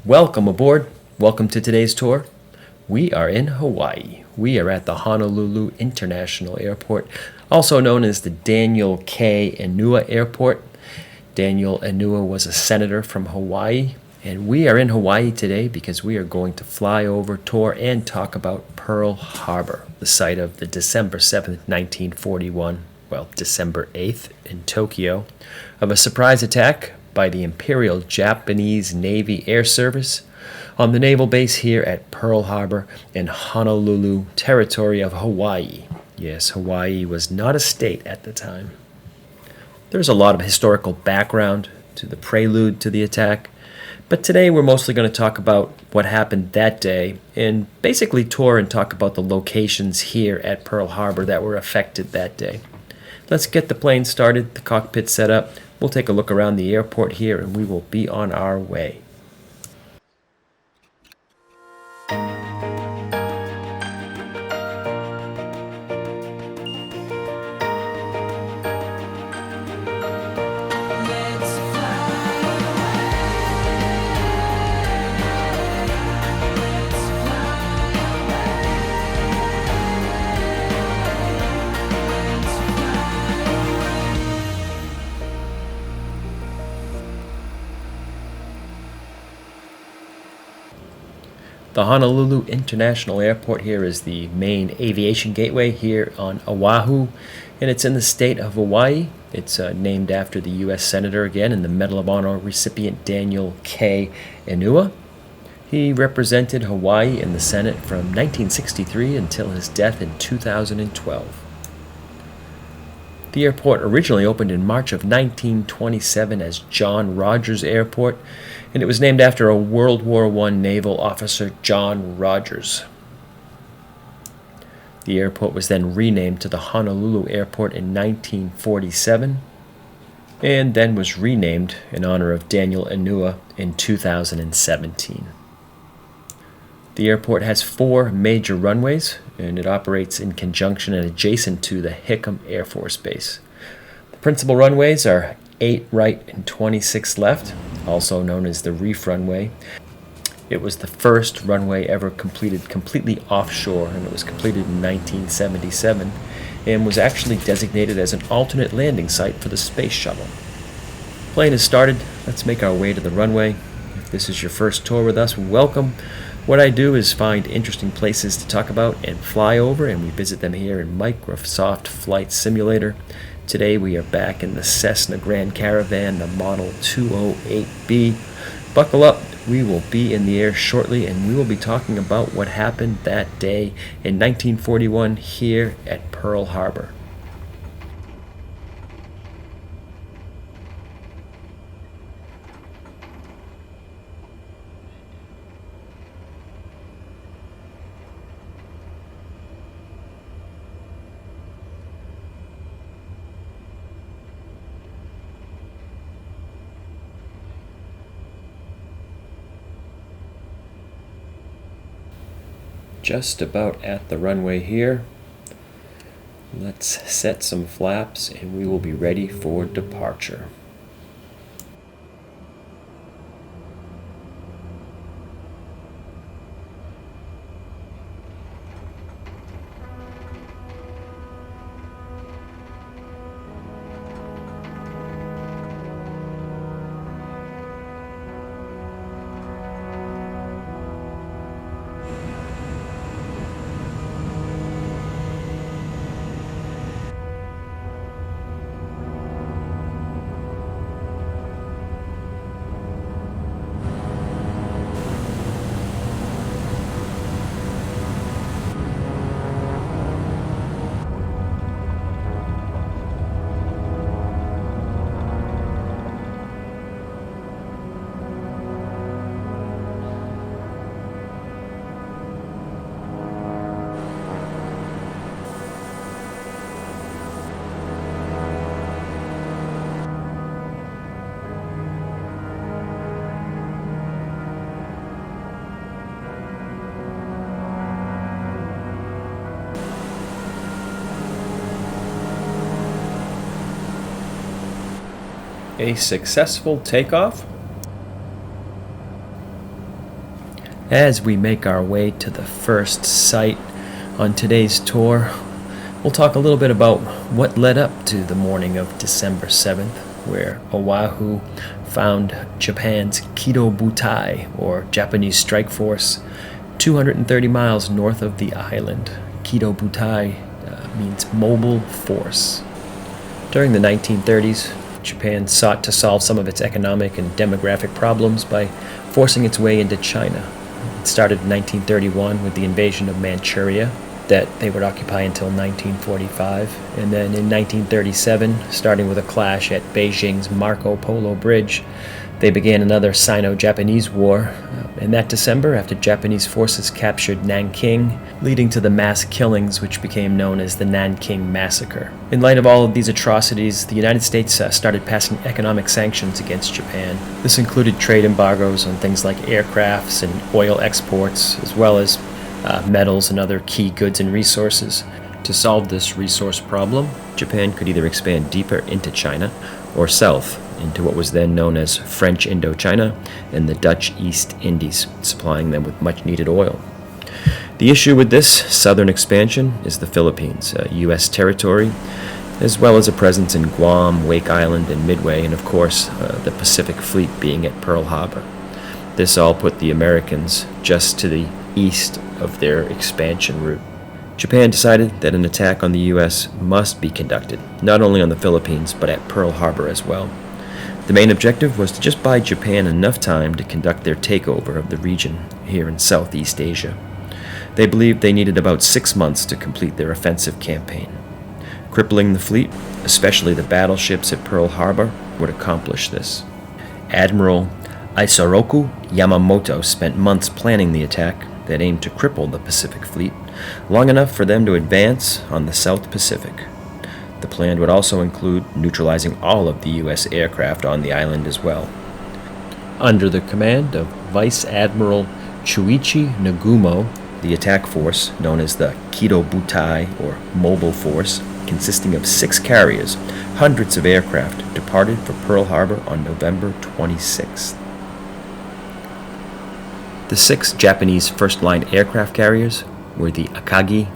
Welcome aboard. Welcome to today's tour. We are in Hawaii. We are at the Honolulu International Airport, also known as the Daniel K. Inouye Airport. Daniel Inouye was a senator from Hawaii, and we are in Hawaii today because we are going to fly over, tour, and talk about Pearl Harbor, the site of the December 7th, 1941, December 8th in Tokyo, of a surprise attack by the Imperial Japanese Navy Air Service on the naval base here at Pearl Harbor in Honolulu, territory of Hawaii. Yes, Hawaii was not a state at the time. There's a lot of historical background to the prelude to the attack, but today we're mostly going to talk about what happened that day and basically tour and talk about the locations here at Pearl Harbor that were affected that day. Let's get the plane started, the cockpit set up. We'll take a look around the airport here and we will be on our way. The Honolulu International Airport here is the main aviation gateway here on Oahu, and it's in the state of Hawaii. It's named after the U.S. Senator again and the Medal of Honor recipient Daniel K. Inouye. He represented Hawaii in the Senate from 1963 until his death in 2012. The airport originally opened in March of 1927 as John Rogers Airport, and it was named after a World War I naval officer, John Rogers. The airport was then renamed to the Honolulu Airport in 1947, and then was renamed in honor of Daniel Inouye in 2017. The airport has 4 major runways, and it operates in conjunction and adjacent to the Hickam Air Force Base. The principal runways are 8 right and 26 left, also known as the Reef Runway. It was the first runway ever completed completely offshore, and it was completed in 1977, and was actually designated as an alternate landing site for the space shuttle. Plane has started. Let's make our way to the runway. If this is your first tour with us, welcome. What I do is find interesting places to talk about and fly over, and we visit them here in Microsoft Flight Simulator. Today we are back in the Cessna Grand Caravan, the Model 208B. Buckle up, we will be in the air shortly, and we will be talking about what happened that day in 1941 here at Pearl Harbor. Just about at the runway here. Let's set some flaps and we will be ready for departure. A successful takeoff. As we make our way to the first site on today's tour, we'll talk a little bit about what led up to the morning of December 7th, where Oahu found Japan's Kidō Butai, or Japanese Strike Force, 230 miles north of the island. Kidō Butai means mobile force. During the 1930s, Japan sought to solve some of its economic and demographic problems by forcing its way into China. It started in 1931 with the invasion of Manchuria that they would occupy until 1945, and then in 1937, starting with a clash at Beijing's Marco Polo Bridge, they began another Sino-Japanese war in that December after Japanese forces captured Nanking, leading to the mass killings which became known as the Nanking Massacre. In light of all of these atrocities, the United States started passing economic sanctions against Japan. This included trade embargoes on things like aircrafts and oil exports, as well as metals and other key goods and resources. To solve this resource problem, Japan could either expand deeper into China or south into what was then known as French Indochina and the Dutch East Indies, supplying them with much-needed oil. The issue with this southern expansion is the Philippines, a U.S. territory, as well as a presence in Guam, Wake Island, and Midway, and of course, the Pacific Fleet being at Pearl Harbor. This all put the Americans just to the east of their expansion route. Japan decided that an attack on the U.S. must be conducted, not only on the Philippines, but at Pearl Harbor as well. The main objective was to just buy Japan enough time to conduct their takeover of the region here in Southeast Asia. They believed they needed about 6 months to complete their offensive campaign. Crippling the fleet, especially the battleships at Pearl Harbor, would accomplish this. Admiral Isoroku Yamamoto spent months planning the attack that aimed to cripple the Pacific Fleet, long enough for them to advance on the South Pacific. The plan would also include neutralizing all of the U.S. aircraft on the island as well. Under the command of Vice Admiral Chuichi Nagumo, the attack force, known as the Kidō Butai, or Mobile Force, consisting of 6 carriers, hundreds of aircraft, departed for Pearl Harbor on November 26th. The 6 Japanese first-line aircraft carriers were the Akagi,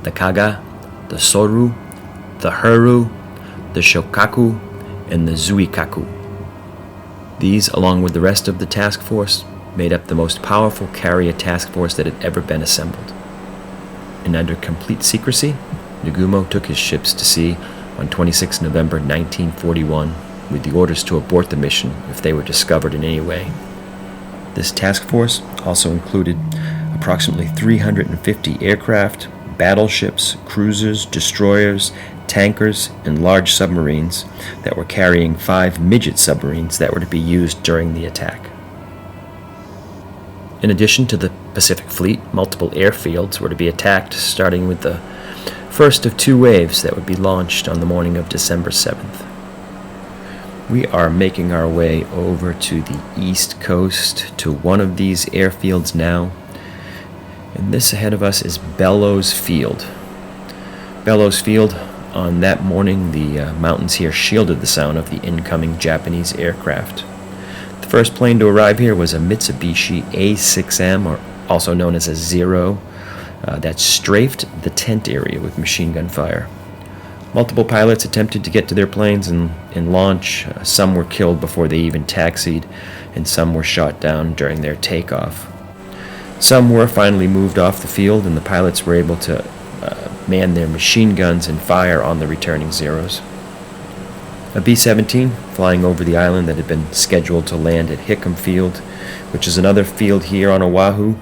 the Kaga, the Soru, the Haru, the Shokaku, and the Zuikaku. These, along with the rest of the task force, made up the most powerful carrier task force that had ever been assembled. And under complete secrecy, Nagumo took his ships to sea on 26 November 1941 with the orders to abort the mission if they were discovered in any way. This task force also included approximately 350 aircraft, battleships, cruisers, destroyers, tankers, and large submarines that were carrying 5 midget submarines that were to be used during the attack. In addition to the Pacific Fleet, multiple airfields were to be attacked, starting with the first of 2 waves that would be launched on the morning of December 7th. We are making our way over to the East Coast to one of these airfields now, and this ahead of us is Bellows Field. Bellows Field, on that morning, the mountains here shielded the sound of the incoming Japanese aircraft. The first plane to arrive here was a Mitsubishi A6M, or also known as a Zero, that strafed the tent area with machine gun fire. Multiple pilots attempted to get to their planes and launch. Some were killed before they even taxied, and some were shot down during their takeoff. Some were finally moved off the field, and the pilots were able to man their machine guns and fire on the returning Zeros. A B-17, flying over the island that had been scheduled to land at Hickam Field, which is another field here on Oahu,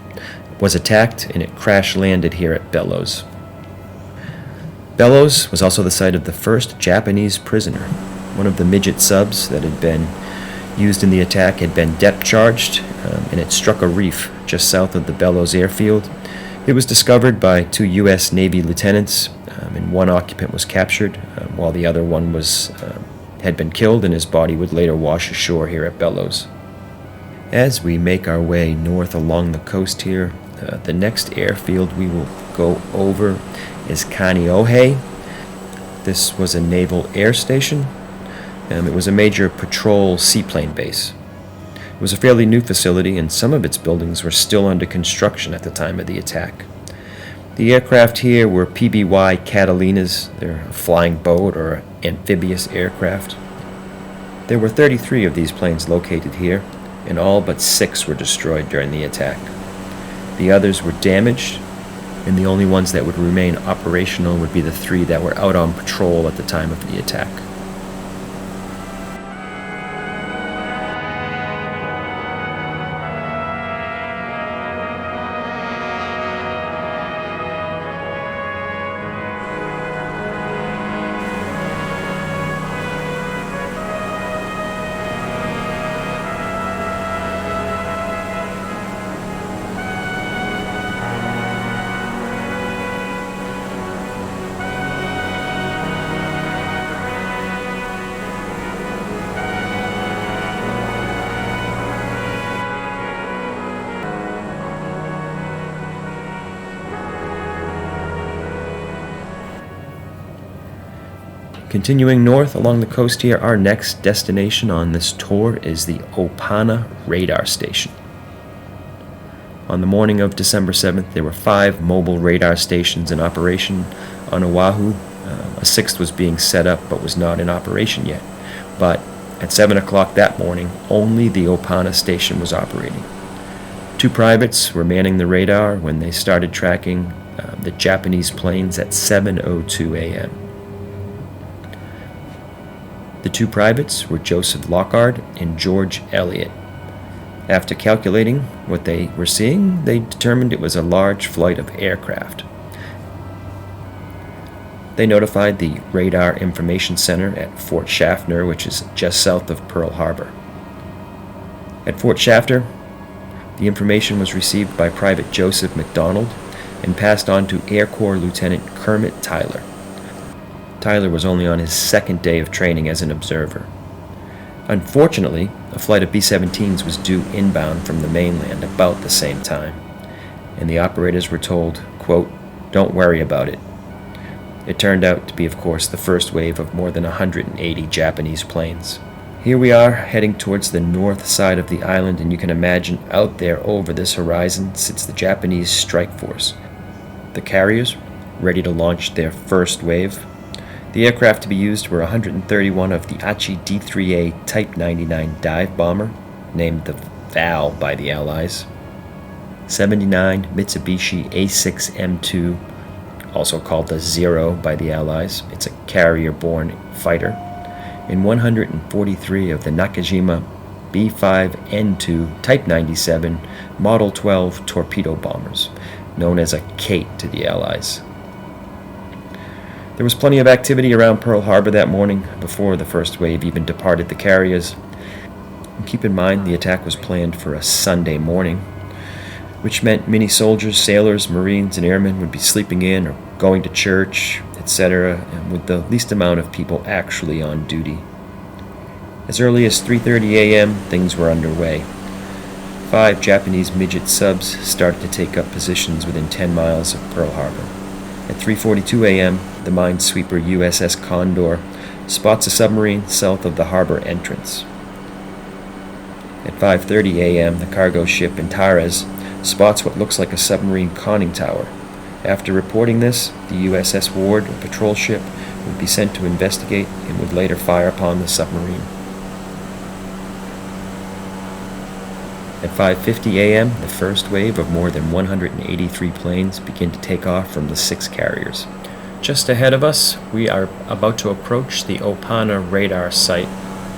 was attacked and it crash-landed here at Bellows. Bellows was also the site of the first Japanese prisoner. One of the midget subs that had been used in the attack had been depth-charged, and it struck a reef just south of the Bellows airfield. It was discovered by 2 U.S. Navy lieutenants, and one occupant was captured, while the other one had been killed, and his body would later wash ashore here at Bellows. As we make our way north along the coast here, the next airfield we will go over is Kaneohe. This was a naval air station. It was a major patrol seaplane base. It was a fairly new facility, and some of its buildings were still under construction at the time of the attack. The aircraft here were PBY Catalinas. They're a flying boat or amphibious aircraft. There were 33 of these planes located here, and all but 6 were destroyed during the attack. The others were damaged, and the only ones that would remain operational would be the 3 that were out on patrol at the time of the attack. Continuing north along the coast here, our next destination on this tour is the Opana Radar Station. On the morning of December 7th, there were 5 mobile radar stations in operation on Oahu. A 6th was being set up but was not in operation yet. But at 7 o'clock that morning, only the Opana station was operating. 2 privates were manning the radar when they started tracking the Japanese planes at 7:02 a.m. The 2 privates were Joseph Lockard and George Elliott. After calculating what they were seeing, they determined it was a large flight of aircraft. They notified the Radar Information Center at Fort Schaffner, which is just south of Pearl Harbor. At Fort Schaffner, the information was received by Private Joseph McDonald and passed on to Air Corps Lieutenant Kermit Tyler. Tyler was only on his 2nd day of training as an observer. Unfortunately, a flight of B-17s was due inbound from the mainland about the same time, and the operators were told, quote, "Don't worry about it." It turned out to be, of course, the first wave of more than 180 Japanese planes. Here we are, heading towards the north side of the island, and you can imagine out there over this horizon sits the Japanese strike force. The carriers, ready to launch their first wave. The aircraft to be used were 131 of the Achi D-3A Type 99 dive bomber, named the Val by the Allies, 79 Mitsubishi A6M2, also called the Zero by the Allies, it's a carrier-borne fighter, and 143 of the Nakajima B5N2 Type 97 Model 12 torpedo bombers, known as a Kate to the Allies. There was plenty of activity around Pearl Harbor that morning before the first wave even departed the carriers. And keep in mind, the attack was planned for a Sunday morning, which meant many soldiers, sailors, Marines, and airmen would be sleeping in or going to church, etc., and with the least amount of people actually on duty. As early as 3:30 a.m., things were underway. 5 Japanese midget subs started to take up positions within 10 miles of Pearl Harbor. At 3:42 a.m., the minesweeper USS Condor spots a submarine south of the harbor entrance. At 5:30 a.m., the cargo ship Antares spots what looks like a submarine conning tower. After reporting this, the USS Ward, a patrol ship, would be sent to investigate and would later fire upon the submarine. At 5:50 a.m., the first wave of more than 183 planes began to take off from the 6 carriers. Just ahead of us, we are about to approach the Opana radar site.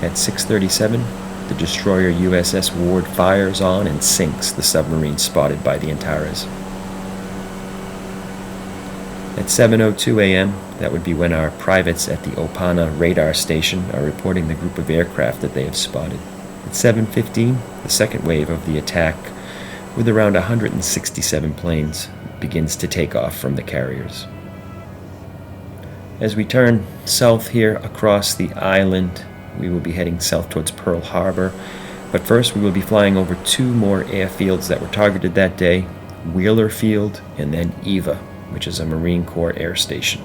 At 6:37, the destroyer USS Ward fires on and sinks the submarine spotted by the Antares. At 7:02 a.m., that would be when our privates at the Opana radar station are reporting the group of aircraft that they have spotted. At 7:15, the second wave of the attack, with around 167 planes, begins to take off from the carriers. As we turn south here across the island, we will be heading south towards Pearl Harbor, but first we will be flying over 2 more airfields that were targeted that day, Wheeler Field and then Eva, which is a Marine Corps air station.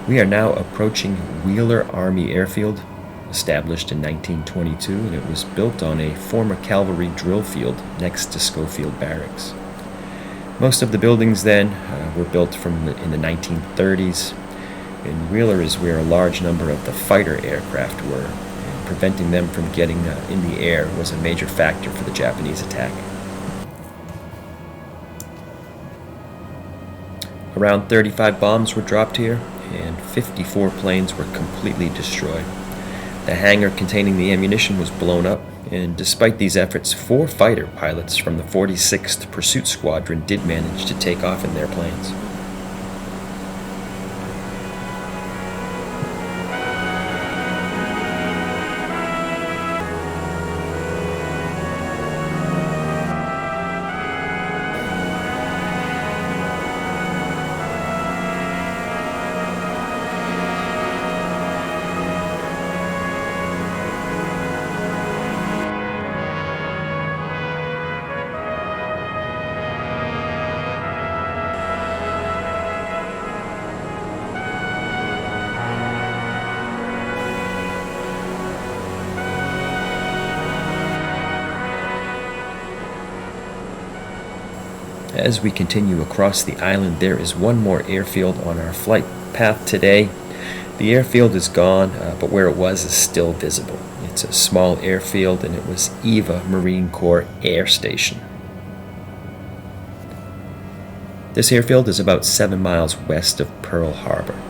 We are now approaching Wheeler Army Airfield, established in 1922, and it was built on a former cavalry drill field next to Schofield Barracks. Most of the buildings then were built in the 1930s, and Wheeler is where a large number of the fighter aircraft were, and preventing them from getting in the air was a major factor for the Japanese attack. Around 35 bombs were dropped here, and 54 planes were completely destroyed. The hangar containing the ammunition was blown up, and despite these efforts, 4 fighter pilots from the 46th Pursuit Squadron did manage to take off in their planes. As we continue across the island, there is one more airfield on our flight path today. The airfield is gone, but where it was is still visible. It's a small airfield, and it was Eva Marine Corps Air Station. This airfield is about 7 miles west of Pearl Harbor.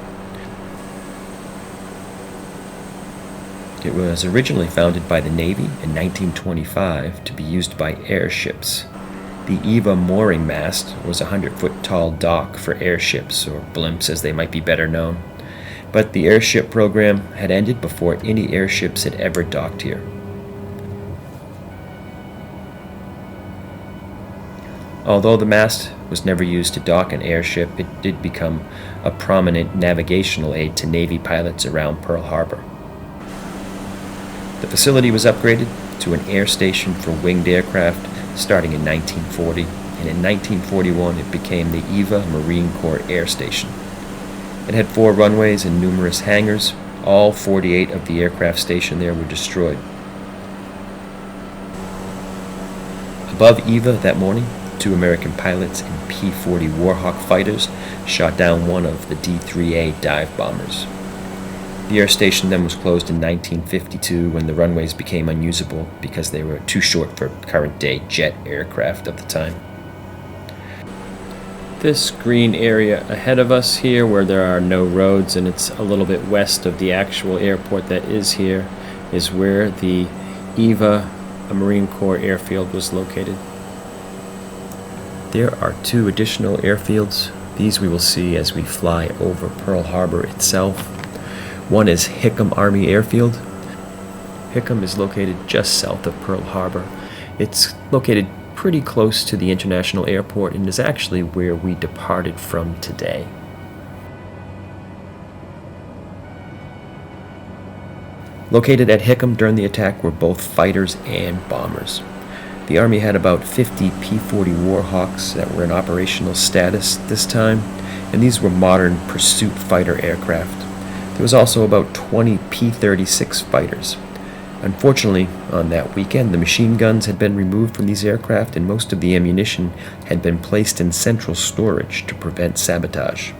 It was originally founded by the Navy in 1925 to be used by airships. The Eva mooring mast was a 100-foot tall dock for airships, or blimps as they might be better known. But the airship program had ended before any airships had ever docked here. Although the mast was never used to dock an airship, it did become a prominent navigational aid to Navy pilots around Pearl Harbor. The facility was upgraded to an air station for winged aircraft starting in 1940, and in 1941 it became the Eva Marine Corps Air Station. It had 4 runways and numerous hangars. All 48 of the aircraft stationed there were destroyed. Above Eva that morning, 2 American pilots in P-40 Warhawk fighters shot down one of the D-3A dive bombers. The air station then was closed in 1952 when the runways became unusable because they were too short for current-day jet aircraft of the time. This green area ahead of us here, where there are no roads and it's a little bit west of the actual airport that is here, is where the Eva Marine Corps airfield was located. There are 2 additional airfields. These we will see as we fly over Pearl Harbor itself. One is Hickam Army Airfield. Hickam is located just south of Pearl Harbor. It's located pretty close to the international airport and is actually where we departed from today. Located at Hickam during the attack were both fighters and bombers. The Army had about 50 P-40 Warhawks that were in operational status this time, and these were modern pursuit fighter aircraft. There was also about 20 P-36 fighters. Unfortunately, on that weekend, the machine guns had been removed from these aircraft and most of the ammunition had been placed in central storage to prevent sabotage.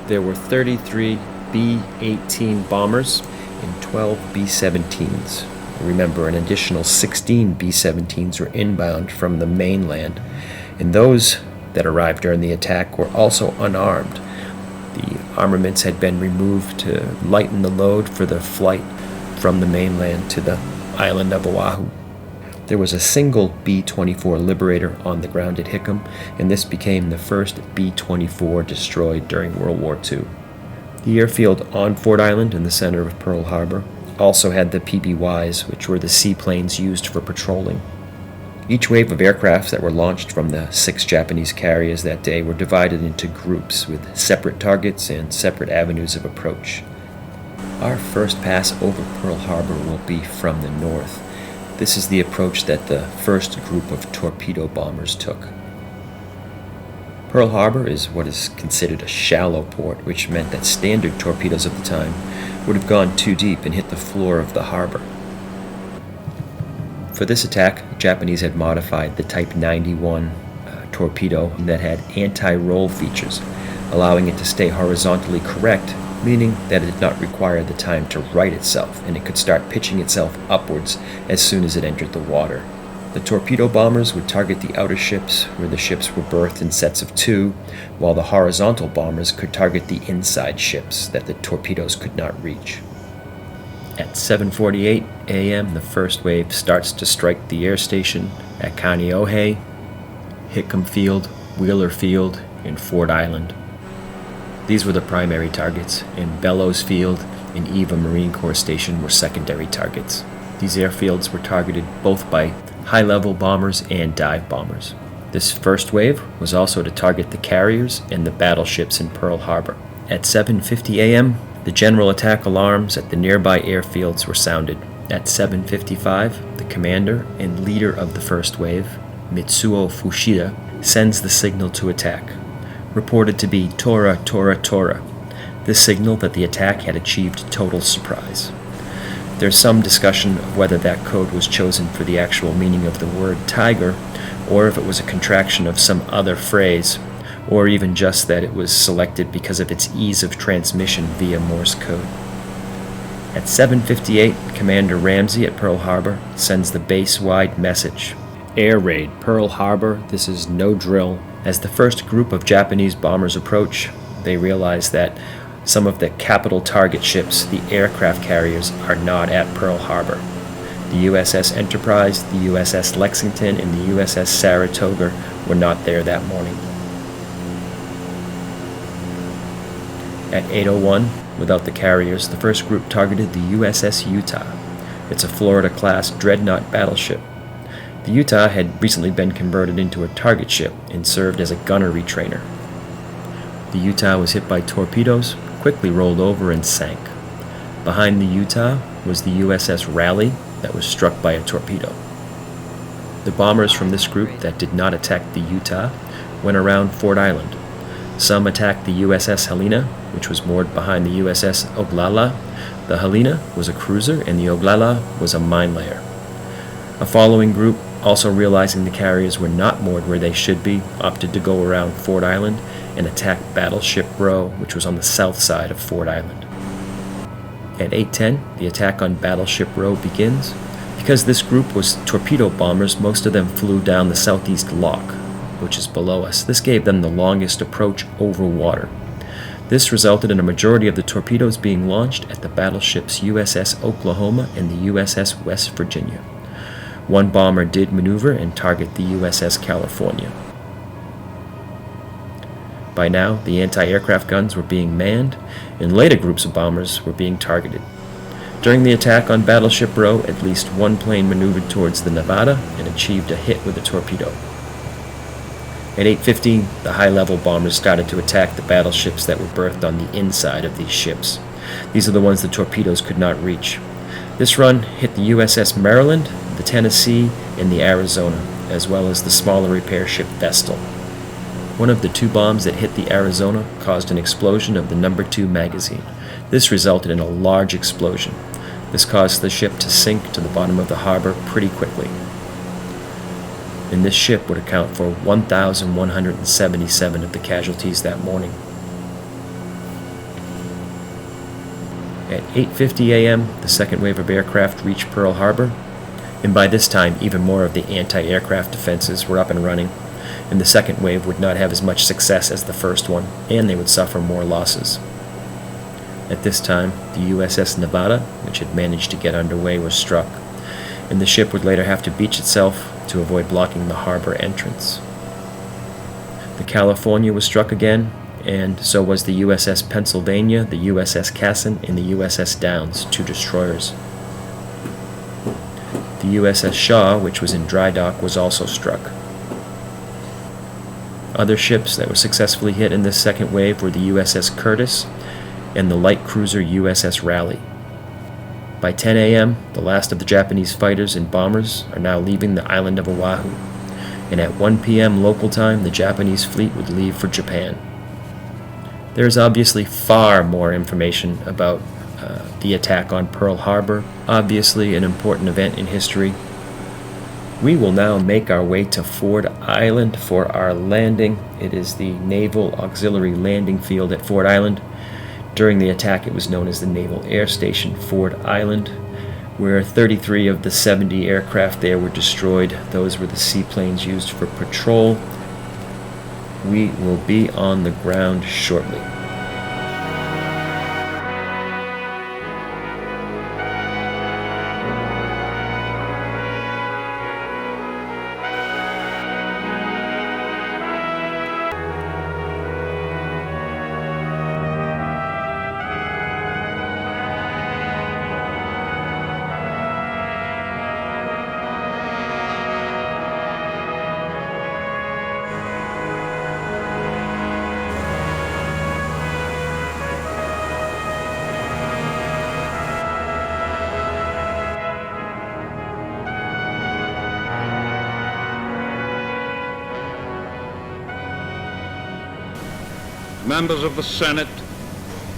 There were 33 B-18 bombers and 12 B-17s. Remember, an additional 16 B-17s were inbound from the mainland, and those that arrived during the attack were also unarmed. The armaments had been removed to lighten the load for the flight from the mainland to the island of Oahu. There was a single B-24 Liberator on the ground at Hickam, and this became the first B-24 destroyed during World War II. The airfield on Ford Island in the center of Pearl Harbor also had the PBYs, which were the seaplanes used for patrolling. Each wave of aircraft that were launched from the 6 Japanese carriers that day were divided into groups with separate targets and separate avenues of approach. Our first pass over Pearl Harbor will be from the north. This is the approach that the first group of torpedo bombers took. Pearl Harbor is what is considered a shallow port, which meant that standard torpedoes of the time would have gone too deep and hit the floor of the harbor. For this attack, the Japanese had modified the Type 91 torpedo that had anti-roll features, allowing it to stay horizontally correct, meaning that it did not require the time to right itself, and it could start pitching itself upwards as soon as it entered the water. The torpedo bombers would target the outer ships, where the ships were berthed in sets of 2, while the horizontal bombers could target the inside ships that the torpedoes could not reach. At 7:48 a.m., the first wave starts to strike the air station at Kaneohe, Hickam Field, Wheeler Field, and Ford Island. These were the primary targets, and Bellows Field and Eva Marine Corps Station were secondary targets. These airfields were targeted both by high-level bombers and dive bombers. This first wave was also to target the carriers and the battleships in Pearl Harbor. At 7:50 a.m., the general attack alarms at the nearby airfields were sounded. At 7:55, the commander and leader of the first wave, Mitsuo Fushida, sends the signal to attack, reported to be Tora, Tora, Tora, the signal that the attack had achieved total surprise. There's some discussion of whether that code was chosen for the actual meaning of the word tiger, or if it was a contraction of some other phrase, or even just that it was selected because of its ease of transmission via Morse code. At 7:58, Commander Ramsey at Pearl Harbor sends the base-wide message. Air raid, Pearl Harbor, this is no drill. As the first group of Japanese bombers approach, they realize that some of the capital target ships, the aircraft carriers, are not at Pearl Harbor. The USS Enterprise, the USS Lexington, and the USS Saratoga were not there that morning. At 8:01, without the carriers, the first group targeted the USS Utah. It's a Florida-class dreadnought battleship. The Utah had recently been converted into a target ship and served as a gunnery trainer. The Utah was hit by torpedoes, quickly rolled over, and sank. Behind the Utah was the USS Raleigh that was struck by a torpedo. The bombers from this group that did not attack the Utah went around Ford Island. Some attacked the USS Helena, which was moored behind the USS Oglala. The Helena was a cruiser, and the Oglala was a mine layer. A following group, also realizing the carriers were not moored where they should be, opted to go around Ford Island and attack Battleship Row, which was on the south side of Ford Island. At 8:10, the attack on Battleship Row begins. Because this group was torpedo bombers, most of them flew down the southeast lock, which is below us. This gave them the longest approach over water. This resulted in a majority of the torpedoes being launched at the battleships USS Oklahoma and the USS West Virginia. One bomber did maneuver and target the USS California. By now, the anti-aircraft guns were being manned, and later groups of bombers were being targeted. During the attack on Battleship Row, at least one plane maneuvered towards the Nevada and achieved a hit with a torpedo. At 8:15, the high-level bombers started to attack the battleships that were berthed on the inside of these ships. These are the ones the torpedoes could not reach. This run hit the USS Maryland, the Tennessee, and the Arizona, as well as the smaller repair ship Vestal. One of the two bombs that hit the Arizona caused an explosion of the No. 2 magazine. This resulted in a large explosion. This caused the ship to sink to the bottom of the harbor pretty quickly. And this ship would account for 1,177 of the casualties that morning. At 8:50 a.m., the second wave of aircraft reached Pearl Harbor, and by this time, even more of the anti-aircraft defenses were up and running, and the second wave would not have as much success as the first one, and they would suffer more losses. At this time, the USS Nevada, which had managed to get underway, was struck, and the ship would later have to beach itself to avoid blocking the harbor entrance. The California was struck again, and so was the USS Pennsylvania, the USS Cassin, and the USS Downs, two destroyers. The USS Shaw, which was in dry dock, was also struck. Other ships that were successfully hit in this second wave were the USS Curtis and the light cruiser USS Raleigh. By 10 a.m., the last of the Japanese fighters and bombers are now leaving the island of Oahu. and at 1 p.m. local time, the Japanese fleet would leave for Japan. There is obviously far more information about the attack on Pearl Harbor, obviously an important event in history. We will now make our way to Ford Island for our landing. It is the Naval Auxiliary Landing Field at Ford Island. During the attack, it was known as the Naval Air Station Ford Island, where 33 of the 70 aircraft there were destroyed. Those were the seaplanes used for patrol. We will be on the ground shortly. Members of the Senate,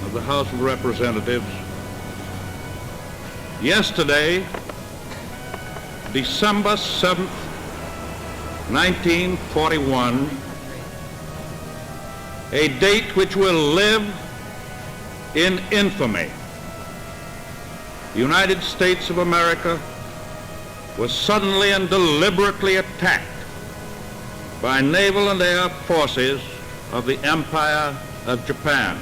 of the House of Representatives, yesterday, December 7th, 1941, a date which will live in infamy, the United States of America was suddenly and deliberately attacked by naval and air forces of the Empire of Japan.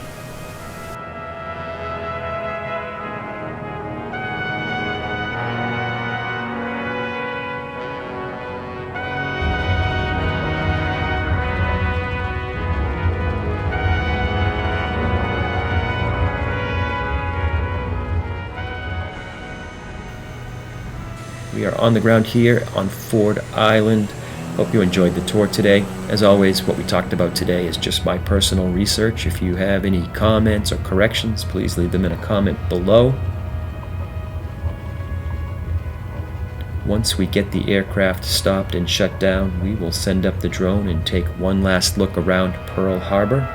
We are on the ground here on Ford Island. Hope you enjoyed the tour today. As always, what we talked about today is just my personal research. If you have any comments or corrections, please leave them in a comment below. Once we get the aircraft stopped and shut down, we will send up the drone and take one last look around Pearl Harbor.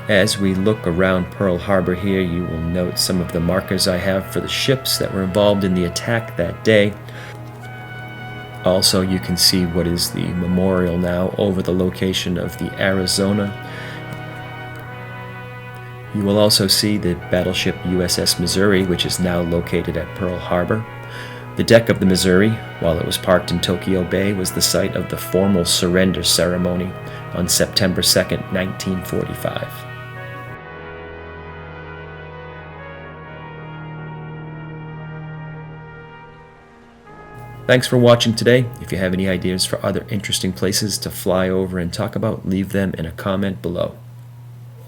As we look around Pearl Harbor here, you will note some of the markers I have for the ships that were involved in the attack that day. Also, you can see what is the memorial now over the location of the Arizona. You will also see the battleship USS Missouri, which is now located at Pearl Harbor. The deck of the Missouri, while it was parked in Tokyo Bay, was the site of the formal surrender ceremony on September 2nd, 1945. Thanks for watching today. If you have any ideas for other interesting places to fly over and talk about, leave them in a comment below.